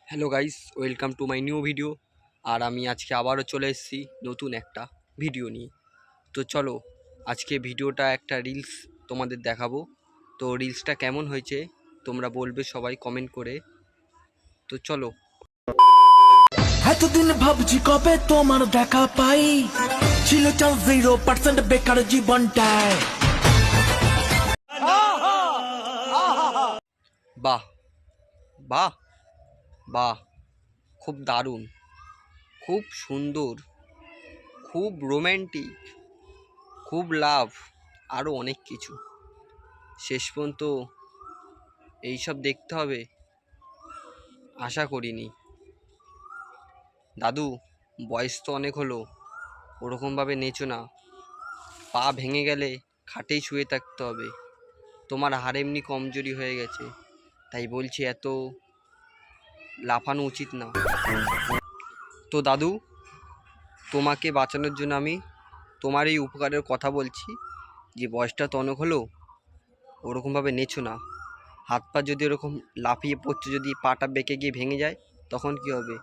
Hello guys, welcome to my new video. আর আমি আজকে আবারও চলে এসেছি নতুন একটা ভিডিও নিয়ে। তো চলো, আজকে ভিডিওটা একটা রিলস তোমাদের দেখাবো। তো রিলসটা কেমন হয়েছে তোমরা বলবে সবাই কমেন্ট করে। তো চলো। এতদিন ভাবছি কবে তোমার দেখা পাই, ছিল চাল 0% বেকার জীবনটায়। বাহ বাহ বাহ, খুব দারুণ, খুব সুন্দর, খুব রোম্যান্টিক, খুব লাভ, আরও অনেক কিছু। শেষ পর্যন্ত এইসব দেখতে হবে আশা করিনি। দাদু, বয়স তো অনেক হলো, ওরকমভাবে নেচো না। পা ভেঙে গেলে খাটেই শুয়ে থাকতে হবে। তোমার হাড় এমনি কমজোরি হয়ে গেছে, তাই বলছি এত লাফানো উচিত না। তো দাদু, তোমাকে বাঁচানোর জন্য আমি তোমার এই উপকারের কথা বলছি, যে বয়সটা তো অনেক হলো, ওরকমভাবে নেচো না। হাত পা যদি ওরকম লাফিয়ে পড়ছে, যদি পাটা বেঁকে গিয়ে ভেঙে যায় তখন কি হবে?